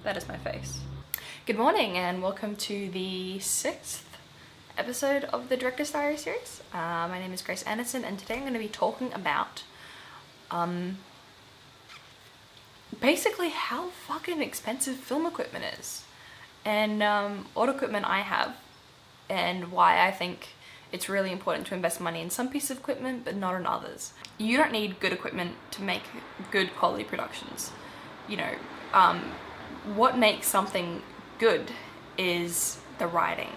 That is my face. Good morning and welcome to the 6th episode of the Director's Diary series. My name is Grace Anderson and today I'm going to be talking about basically how fucking expensive film equipment is and what equipment I have and why I think it's really important to invest money in some pieces of equipment but not in others. You don't need good equipment to make good quality productions. You know, what makes something good is the writing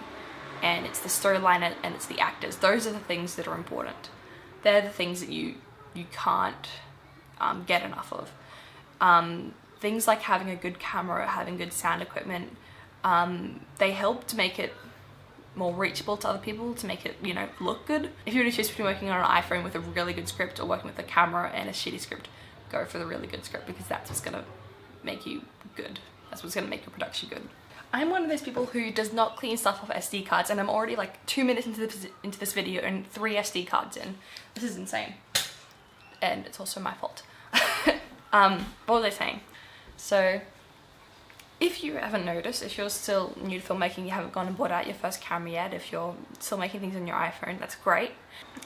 and it's the storyline and it's the actors. Those are the things that are important. They're the things that you can't get enough of. Things like having a good camera, having good sound equipment, they help to make it more reachable to other people, to make it, you know, look good. If you were to choose between working on an iPhone with a really good script or working with a camera and a shitty script, go for the really good script because that's what's gonna make you good. That's what's gonna make your production good. I'm one of those people who does not clean stuff off SD cards and I'm already like 2 minutes into this video and 3 SD cards in. This is insane. And it's also my fault. What was I saying? So, if you haven't noticed, if you're still new to filmmaking, you haven't gone and bought out your first camera yet, if you're still making things on your iPhone, that's great.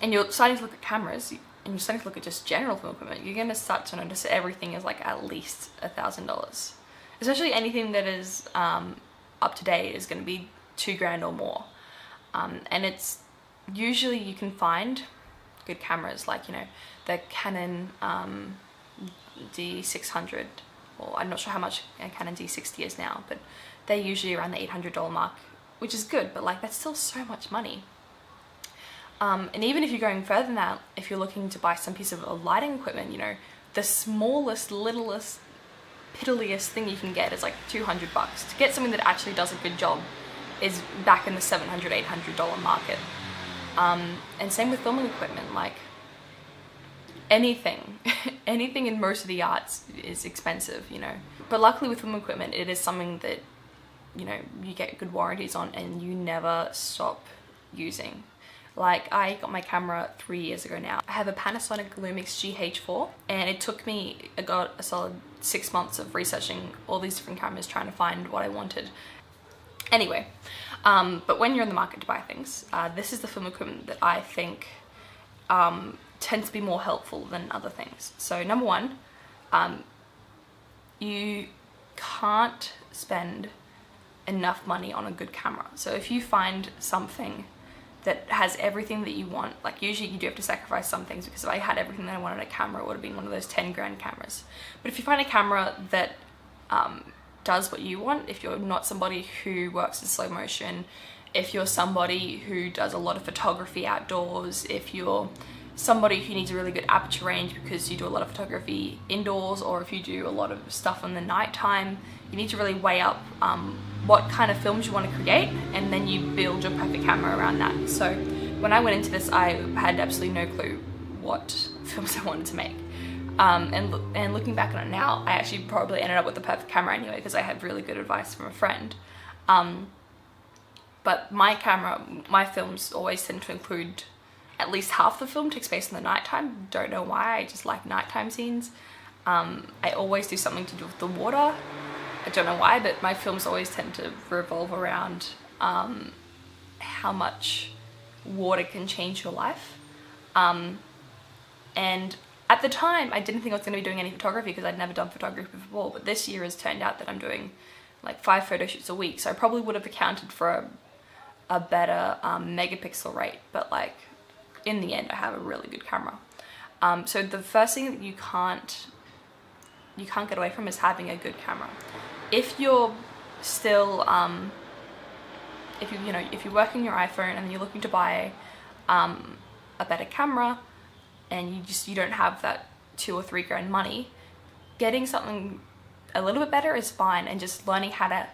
And you're starting to look at cameras, and you're starting to look at just general film equipment, you're gonna start to notice that everything is like at least $1,000. Especially anything that is up to date is gonna be $2,000 or more. And it's usually you can find good cameras like, you know, the Canon D600, or I'm not sure how much a Canon D60 is now, but they're usually around the $800 mark, which is good, but like that's still so much money. And even if you're going further than that, if you're looking to buy some piece of lighting equipment, you know, the smallest, littlest, piddliest thing you can get is like $200. To get something that actually does a good job is back in the $700, $800 market. And same with filming equipment, like anything in most of the arts is expensive, you know. But luckily with film equipment, it is something that, you know, you get good warranties on and you never stop using. Like, I got my camera 3 years ago now. I have a Panasonic Lumix GH4 and it took me, I got a solid 6 months of researching all these different cameras trying to find what I wanted. Anyway, but when you're in the market to buy things, this is the film equipment that I think tends to be more helpful than other things. So number one, you can't spend enough money on a good camera. So if you find something that has everything that you want, like usually you do have to sacrifice some things, because if I had everything that I wanted in a camera, it would have been one of those 10 grand cameras. But if you find a camera that does what you want, if you're not somebody who works in slow motion, if you're somebody who does a lot of photography outdoors, if you're somebody who needs a really good aperture range because you do a lot of photography indoors, or if you do a lot of stuff in the nighttime, you need to really weigh up what kind of films you want to create, and then you build your perfect camera around that. So when I went into this, I had absolutely no clue what films I wanted to make. And looking back on it now, I actually probably ended up with the perfect camera anyway because I had really good advice from a friend. But my films always tend to include at least half the film takes place in the nighttime. Don't know why, I just like nighttime scenes. I always do something to do with the water. I don't know why, but my films always tend to revolve around how much water can change your life. And at the time, I didn't think I was going to be doing any photography because I'd never done photography before, but this year has turned out that I'm doing like 5 photo shoots a week, so I probably would have accounted for a better megapixel rate, but like in the end, I have a really good camera. So the first thing that you can't get away from is having a good camera. If you're still, if you're working your iPhone and you're looking to buy a better camera, and you don't have that 2 or 3 grand money, getting something a little bit better is fine, and just learning how to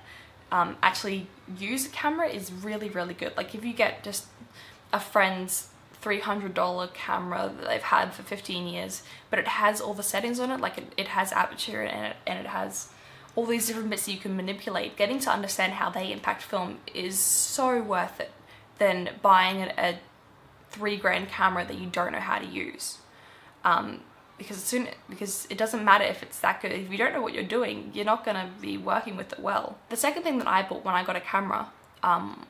actually use a camera is really, really good. Like if you get just a friend's $300 camera that they've had for 15 years, but it has all the settings on it, like it has aperture and it has all these different bits that you can manipulate. Getting to understand how they impact film is so worth it than buying a $3 grand camera that you don't know how to use. because it doesn't matter if it's that good. If you don't know what you're doing, you're not gonna be working with it well. The second thing that I bought when I got a camera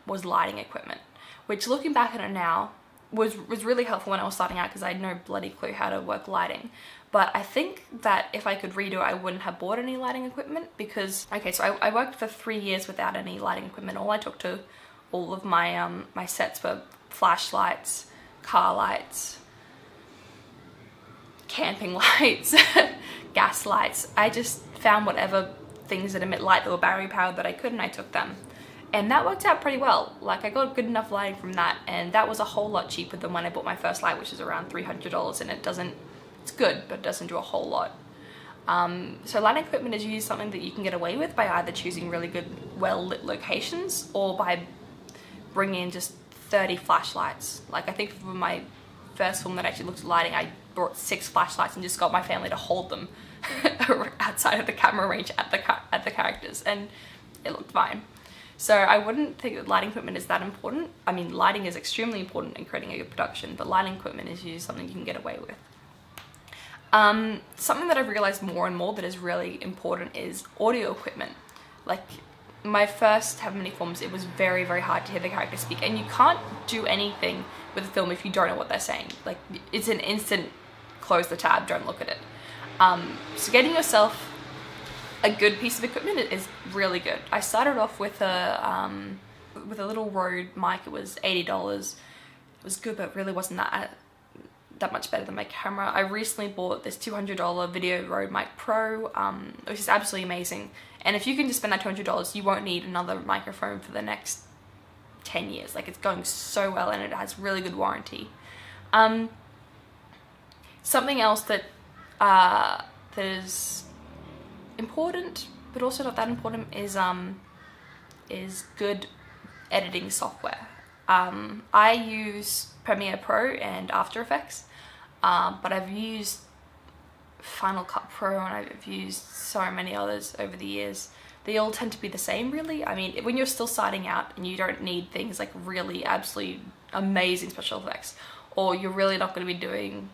was lighting equipment, which looking back at it now was really helpful when I was starting out because I had no bloody clue how to work lighting. But I think that if I could redo it, I wouldn't have bought any lighting equipment because, okay, so I worked for 3 years without any lighting equipment. All I took to all of my my sets were flashlights, car lights, camping lights, gas lights. I just found whatever things that emit light that were battery powered that I could, and I took them. And that worked out pretty well. Like, I got good enough lighting from that, and that was a whole lot cheaper than when I bought my first light, which is around $300, and it's good, but it doesn't do a whole lot. So lighting equipment is usually something that you can get away with by either choosing really good, well-lit locations or by bringing in just 30 flashlights. Like, I think for my first film that actually looked at lighting, I brought 6 flashlights and just got my family to hold them outside of the camera range at the characters, and it looked fine. So I wouldn't think that lighting equipment is that important. I mean, lighting is extremely important in creating a good production, but lighting equipment is usually something you can get away with. Something that I've realized more and more that is really important is audio equipment. Like, my first how many films, it was very, very hard to hear the characters speak, and you can't do anything with a film if you don't know what they're saying. Like, it's an instant close the tab, don't look at it. So getting yourself a good piece of equipment is really good. I started off with a little Rode mic. It was $80. It was good, but it really wasn't that much better than my camera. I recently bought this $200 Video Rode Mic Pro, which is absolutely amazing. And if you can just spend that $200, you won't need another microphone for the next 10 years. Like, it's going so well, and it has really good warranty. Something else that is important, but also not that important, is good editing software. I use Premiere Pro and After Effects, but I've used Final Cut Pro and I've used so many others over the years. They all tend to be the same, really. I mean, when you're still starting out and you don't need things like really absolutely amazing special effects, or you're really not going to be doing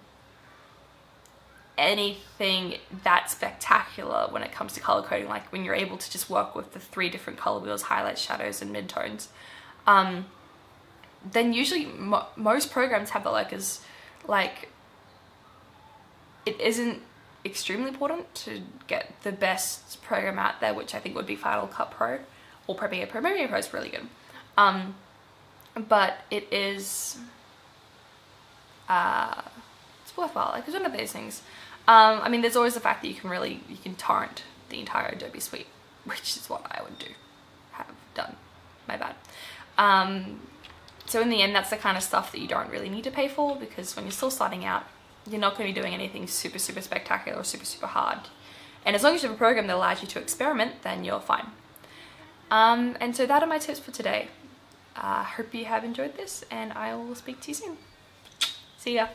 anything that spectacular when it comes to color coding, like when you're able to just work with the 3 different color wheels, highlights, shadows, and midtones, then usually most programs have that. Like it isn't extremely important to get the best program out there, which I think would be Final Cut Pro or Premiere Pro. Premiere Pro is really good, but it is it's worthwhile. Like, it's one of those things. I mean, there's always the fact that you can torrent the entire Adobe suite, which is what I would have done. My bad. So in the end, that's the kind of stuff that you don't really need to pay for, because when you're still starting out, you're not going to be doing anything super, super spectacular or super, super hard. And as long as you have a program that allows you to experiment, then you're fine. And so that are my tips for today. Hope you have enjoyed this, and I will speak to you soon. See ya.